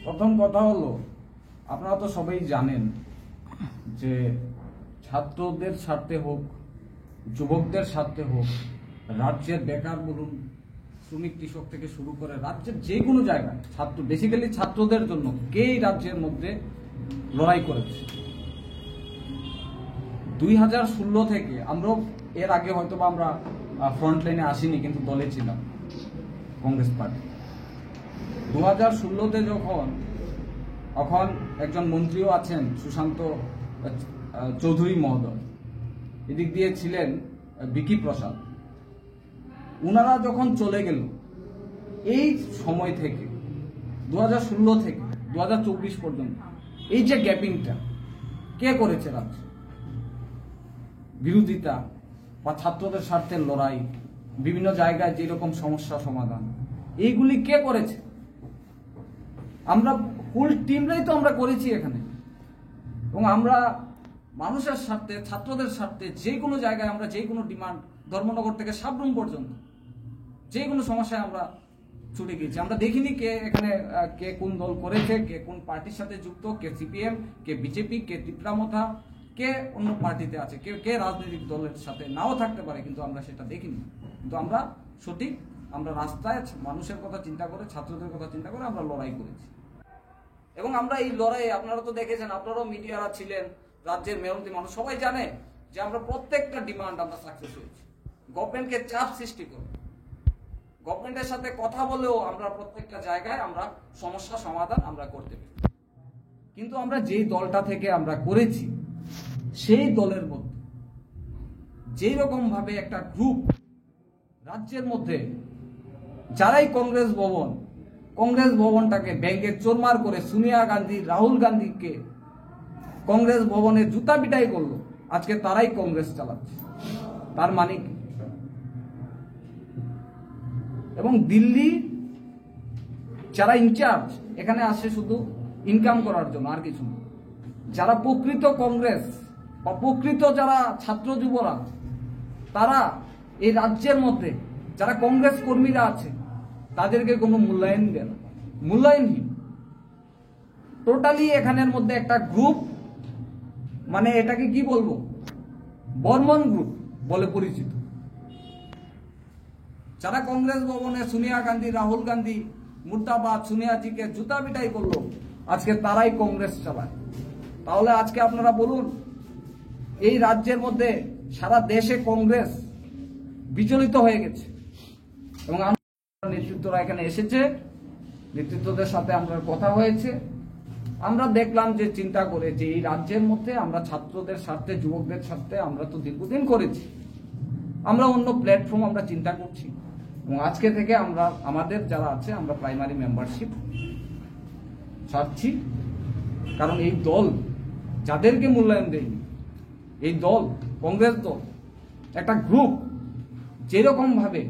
প্রথম কথা হলো, আপনারা তো সবাই জানেন যে ছাত্রদের স্বার্থে হোক, যুবকদের স্বার্থে হোক, রাজ্যের বেকার বলুন, শ্রমিক কৃষক থেকে শুরু করে রাজ্যের যে কোনো জায়গায় বেসিক্যালি ছাত্রদের জন্য কেই রাজ্যের মধ্যে লড়াই করেছে। 2016 থেকে আমরাও, এর আগে হয়তো আমরা ফ্রন্ট লাইনে আসিনি, কিন্তু দলে ছিলাম কংগ্রেস পার্টি। 2016-তে যখন একজন মন্ত্রীও আছেন সুশান্ত চৌধুরী মহোদয়, এদিক দিয়ে ছিলেন বিকি প্রসাদ, উনারা যখন চলে গেল, এই সময় থেকে 2016 থেকে 2024 পর্যন্ত এই যে গ্যাপিংটা কে করেছে রাজ্যে? বিরোধিতা বা ছাত্রদের স্বার্থের লড়াই, বিভিন্ন জায়গায় যেরকম সমস্যা সমাধান, এইগুলি কে করেছে? আমরা ফুল টিমরাই তো আমরা করেছি এখানে। এবং আমরা মানুষের স্বার্থে, ছাত্রদের স্বার্থে যে কোনো জায়গায় আমরা যে কোনো ডিমান্ড, ধর্মনগর থেকে সাবরুম পর্যন্ত যে কোনো সমস্যায় আমরা ছুটে গিয়েছি। আমরা দেখিনি কে কোন দল করেছে, কে কোন পার্টির সাথে যুক্ত, কে সিপিএম, কে বিজেপি, কে ত্রিপুরামথা, কে অন্য পার্টিতে আছে, কে রাজনৈতিক দলের সাথে নাও থাকতে পারে, কিন্তু আমরা সেটা দেখিনি। কিন্তু আমরা আমরা রাস্তায় মানুষের কথা চিন্তা করে, ছাত্রদের কথা চিন্তা করে আমরা লড়াই করেছি। এবং আমরা এই লড়াইয়ে, আপনারা তো দেখেছেন, আপনারাও মিডিয়ারা ছিলেন, রাজ্যের মেহনতি মানুষ সবাই জানে যে আমরা প্রত্যেকটা ডিমান্ড আমরা সাকসেস হয়েছি। গভর্নমেন্টকে চাপ সৃষ্টি করে, গভর্নমেন্টের সাথে কথা বলেও আমরা প্রত্যেকটা জায়গায় আমরা সমস্যা সমাধান আমরা করতে পারি। কিন্তু আমরা যেই দলটা থেকে আমরা করেছি, সেই দলের মধ্যে যেই রকম ভাবে একটা গ্রুপ রাজ্যের মধ্যে, যারাই কংগ্রেস ভবনটাকে ব্যাংকে চোরমার করে সোনিয়া গান্ধী, রাহুল গান্ধীকে কংগ্রেস ভবনে জুতা পিটাই করলো, আজকে তারাই কংগ্রেস চালাচ্ছে। তার মানে কি? এবং দিল্লি যারা ইনচার্জ এখানে আসে শুধু ইনকাম করার জন্য, আর কিছু না। যারা প্রকৃত কংগ্রেস বা প্রকৃত যারা ছাত্র যুবরা, তারা এই রাজ্যের মধ্যে যারা কংগ্রেস কর্মীরা আছে, তাদেরকে কোনো মূল্যায়ন দেয় না, মূল্যায়নহীন। টোটালি এখানের মধ্যে একটা গ্রুপ, মানে এটাকে কি বলবো, বর্মন গ্রুপ বলে পরিচিত। যারা কংগ্রেস ভবনে সোনিয়া গান্ধী, রাহুল গান্ধী মুর্দাবাদ, সোনিয়াজিকে জুতা পিটাই করলো, আজকে তারাই কংগ্রেস চালায়। তাহলে আজকে আপনারা বলুন, এই রাজ্যের মধ্যে সারা দেশে কংগ্রেস বিচলিত হয়ে গেছে। এবং নেতৃত্বরা এখানে এসেছে, নেতৃত্বদের সাথে আমরা কথা হয়েছে, আমরা দেখলাম যে চিন্তা করে যে এই রাজ্যের মধ্যে আমরা ছাত্রদের স্বার্থে, যুবকদের স্বার্থে আমরা তো দীর্ঘদিন করেছি, আমরা অন্য প্ল্যাটফর্ম আমরা চিন্তা করছি। এবং আজকে থেকে আমরা আমাদের যারা আছে, আমরা প্রাইমারি মেম্বারশিপ ছাড়ছি। কারণ এই দল যাদেরকে মূল্যায়ন দেয়নি, এই দল কংগ্রেস দল একটা গ্রুপ, যেরকম ভাবে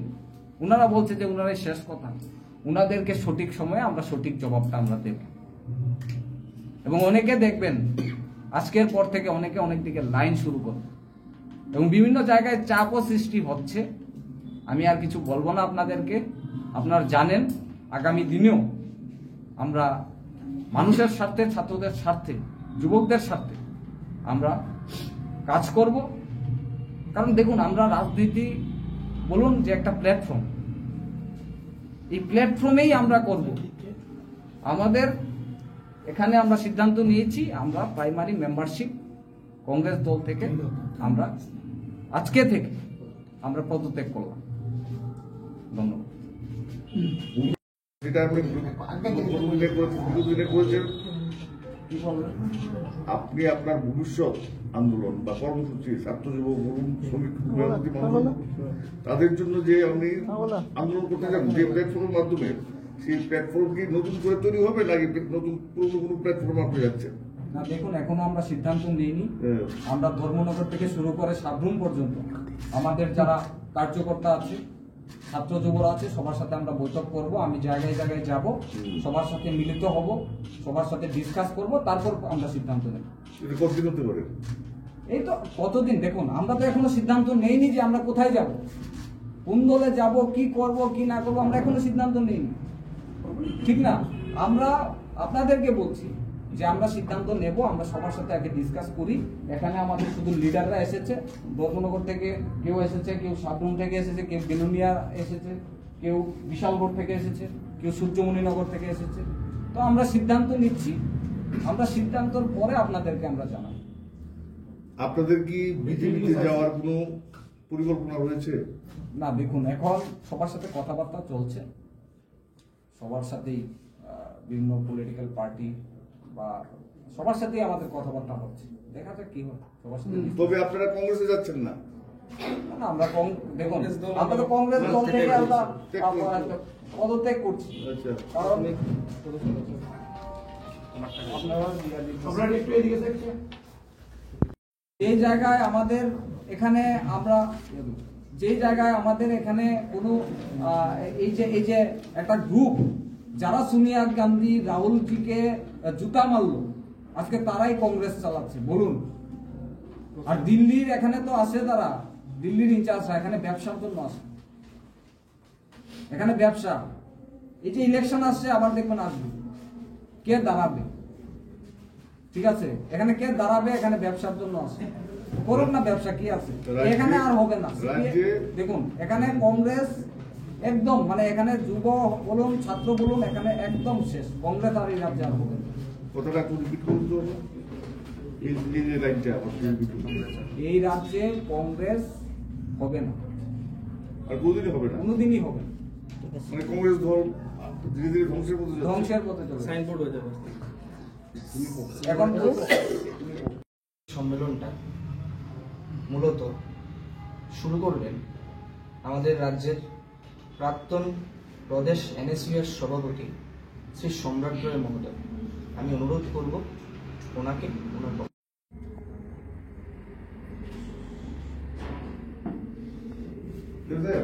উনারা বলছে যে উনারাই শেষ কথা, উনাদেরকে সঠিক সময়ে আমরা সঠিক জবাবটা আমরা দেব। এবং অনেকে দেখবেন আজকের পর থেকে অনেকে অনেক দিকে লাইন শুরু করবে এবং বিভিন্ন জায়গায় চাপও সৃষ্টি হচ্ছে। আমি আর কিছু বলবো না আপনাদেরকে, আপনারা জানেন আগামী দিনেও আমরা মানুষের স্বার্থে, ছাত্রদের স্বার্থে, যুবকদের স্বার্থে আমরা কাজ করব। কারণ দেখুন, আমরা রাজনীতি বলুন যে একটা প্ল্যাটফর্ম, এই প্ল্যাটফর্মেই আমরা করব। আমাদের এখানে আমরা সিদ্ধান্ত নিয়েছি, আমরা প্রাইমারি মেম্বারশিপ কংগ্রেস দল থেকে আমরা আজকে থেকে আমরা পদত্যাগ করলাম। ধন্যবাদ। আপনি আপনার ভবিষ্যৎ আন্দোলন বা কর্মসূচি, ছাত্র যুবক বলুন, শ্রমিক তাদের জন্য যে আপনি আন্দোলন করতে যান, যে প্ল্যাটফর্মের মাধ্যমে, সেই প্ল্যাটফর্ম কি নতুন করে তৈরি হবে নাকি নতুন পুরনো কোনো প্ল্যাটফর্ম আপনি যাচ্ছেন? না, দেখুন, এখনো আমরা সিদ্ধান্ত নিইনি। আমরা ধর্মনগর থেকে শুরু করে সাবরুম পর্যন্ত আমাদের যারা কার্যকর্তা আছে, ছাত্র যুবরা আছে, সবার সাথে আমরা বৈঠক করব। আমি জায়গায় জায়গায় যাব, সবার সাথে মিলিত হব, সবার সাথে ডিসকাস করব, তারপর আমরা সিদ্ধান্ত নেব। কতদিন হতে পারে? এই তো কতদিন, দেখুন আমরা তো এখনো সিদ্ধান্ত নেইনি যে আমরা কোথায় যাব, কোন দলে যাব, কি করব কি না করব, আমরা এখনো সিদ্ধান্ত নেইনি, ঠিক না? আমরা আপনাদেরকে বলছি যে আমরা সিদ্ধান্ত নেব, আমরা সবার সাথে আগে ডিসকাস করি। এখানে আমাদের শুধু লিডাররা এসেছে, ব্রজনগর থেকে কেউ এসেছে, কেউ সাবরুম থেকে এসেছে, কেউ বেলুনিয়া এসেছে, কেউ বিশালগড় থেকে এসেছে, কেউ সূর্যমণিনগর থেকে এসেছে। তো আমরা সিদ্ধান্ত নিচ্ছি, আমরা সিদ্ধান্তর পরে আপনাদেরকে আমরা জানাবো। আপনাদের কি বিজেপিতে যাওয়ার কোনো পরিকল্পনা রয়েছে? না, দেখুন এখন সবার সাথে কথাবার্তা চলছে, সবার সাথেই বিভিন্ন পলিটিক্যাল পার্টি বা সবার সাথেই আমাদের কথাবার্তা হচ্ছে, দেখা যাক কি হয় সবার সাথে। তবে আপনারা কংগ্রেসে যাচ্ছেন না? না, আমরা দেখুন আমরা তো কংগ্রেস দল থেকে আমরা পদত্যাগ করছি। আচ্ছা, কারণ আপনারা একটু এদিকে দেখছেন, এই জায়গায় আমাদের এখানে আমরা যে জায়গায় আমাদের এখানে কোনো এই যে একটা গ্রুপ যারা সোনিয়া গান্ধী রাহুলজিকে জুতা মারলো, আজকে তারাই কংগ্রেস চালাচ্ছে বলুন। আর দিল্লির এখানে তো আসে, তারা দিল্লির ইনচার্জরা এখানে ব্যবসার জন্য আসে, এখানে ব্যবসা। এই যে ইলেকশন আসছে আবার দেখবেন আসবে, কে দাঁড়াবে, ঠিক আছে, এখানে কে দাঁড়াবে, এখানে ব্যবসার জন্য আসে, করুন না ব্যবসা, কি আছে এখানে, আর হবে না। দেখুন এখানে কংগ্রেস একদম মানে এখানে যুব বলুন ছাত্র বলুন এখানে একদম শেষ, কংগ্রেস আর এই রাজ্যে আর হবে না। কথাটা একটু রিপিট করুন তো, এই লাইনটা এই রাজ্যে কংগ্রেস হবে না, আর কোনদিনই হবে না, কোনোদিনই হবে না। মানে কংগ্রেস দল ধীরে ধীরে ধ্বংসের পথে যাচ্ছে। ধ্বংসের পথে চলে সাইনবোর্ড হয়ে যাবে। এখন সম্মেলনটা মূলত শুরু করবেন আমাদের রাজ্যের প্রাক্তন প্রদেশ এনএসইউ-এর সভাপতি শ্রী সম্রাট রায় মহোদয়। আমি অনুরোধ করব ওনাকে ওনার ঠিক আছে?